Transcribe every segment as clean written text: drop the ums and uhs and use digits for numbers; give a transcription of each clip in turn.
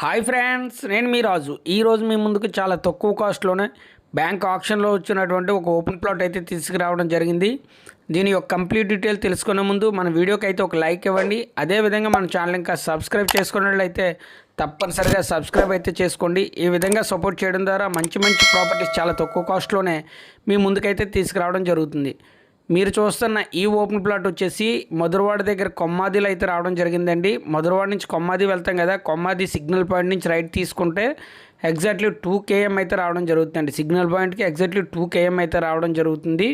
Hi friends, నేను మీ రాజు. ఈరోజు మీ ముందుకు చాలా తక్కువ కాస్ట్లోనే బ్యాంక్ ఆప్షన్లో వచ్చినటువంటి ఒక ఓపెన్ ప్లాట్ అయితే తీసుకురావడం జరిగింది. దీని యొక్క కంప్లీట్ డీటెయిల్ తెలుసుకునే ముందు మన వీడియోకి అయితే ఒక లైక్ ఇవ్వండి. అదేవిధంగా మన ఛానల్ ఇంకా సబ్స్క్రైబ్ చేసుకున్నట్లయితే తప్పనిసరిగా సబ్స్క్రైబ్ అయితే చేసుకోండి. ఈ విధంగా సపోర్ట్ చేయడం ద్వారా మంచి మంచి ప్రాపర్టీస్ చాలా తక్కువ కాస్ట్లోనే మీ ముందుకైతే తీసుకురావడం జరుగుతుంది. మీరు చూస్తున్న ఈ ఓపెన్ ప్లాట్ వచ్చేసి మధురవాడ దగ్గర కొమ్మాదిలో అయితే రావడం జరిగిందండి. మధురవాడ నుంచి కొమ్మాది వెళ్తాం కదా, కొమ్మాది సిగ్నల్ పాయింట్ నుంచి రైట్ తీసుకుంటే ఎగ్జాక్ట్లీ 2 km అయితే రావడం జరుగుతుందండి. సిగ్నల్ పాయింట్కి ఎగ్జాక్ట్లీ 2 km అయితే రావడం జరుగుతుంది.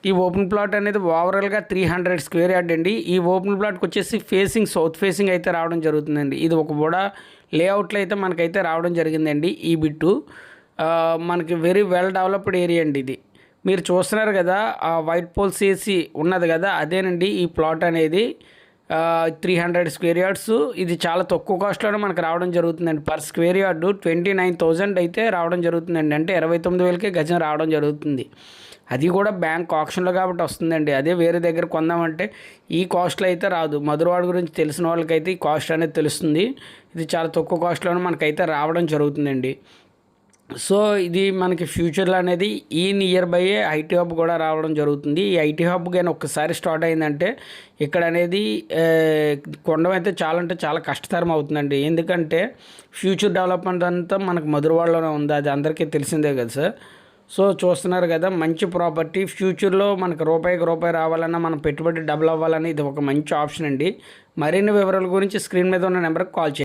ఈ ఓపెన్ ప్లాట్ అనేది ఓవరాల్గా 300 స్క్వేర్ యార్డ్ అండి. ఈ ఓపెన్ ప్లాట్కి వచ్చేసి ఫేసింగ్ సౌత్ ఫేసింగ్ అయితే రావడం జరుగుతుందండి. ఇది ఒక బోడా లేఅవుట్లో అయితే మనకైతే రావడం జరిగిందండి. ఈ బిట్టు మనకి వెరీ వెల్ డెవలప్డ్ ఏరియా అండి. ఇది మీరు చూస్తున్నారు కదా, ఆ వైట్ పోల్స్ వేసి ఉన్నది కదా, అదేనండి ఈ ప్లాట్ అనేది. 300 స్క్వేర్ యార్డ్స్. ఇది చాలా తక్కువ కాస్ట్లోనే మనకు రావడం జరుగుతుందండి. పర్ స్క్వేర్ యార్డు 29,000 అయితే రావడం జరుగుతుందండి. అంటే 29,000కే గజం రావడం జరుగుతుంది. అది కూడా బ్యాంక్ ఆప్షన్లో కాబట్టి వస్తుందండి. అదే వేరే దగ్గర కొందామంటే ఈ కాస్ట్లో అయితే రాదు. మధురవాడ గురించి తెలిసిన వాళ్ళకైతే ఈ కాస్ట్ అనేది తెలుస్తుంది. ఇది చాలా తక్కువ కాస్ట్లోనే మనకైతే రావడం జరుగుతుందండి. సో ఇది మనకి ఫ్యూచర్లో అనేది ఈ నియర్ బై ఐటీ హబ్ కూడా రావడం జరుగుతుంది. ఈ ఐటీ హబ్ కానీ ఒక్కసారి స్టార్ట్ అయిందంటే ఇక్కడ అనేది కొనడం అయితే చాలా అంటే చాలా కష్టతరం అవుతుందండి. ఎందుకంటే ఫ్యూచర్ డెవలప్మెంట్ అంతా మనకు మధురవాడలోనే ఉంది. అది అందరికీ తెలిసిందే కదా సార్. సో చూస్తున్నారు కదా, మంచి ప్రాపర్టీ. ఫ్యూచర్లో మనకు రూపాయికి రూపాయి రావాలన్నా మనం పెట్టుబడి డబుల్ అవ్వాలని ఇది ఒక మంచి ఆప్షన్ అండి. మరిన్ని వివరాల గురించి స్క్రీన్ మీద ఉన్న నెంబర్కి కాల్ చేయండి.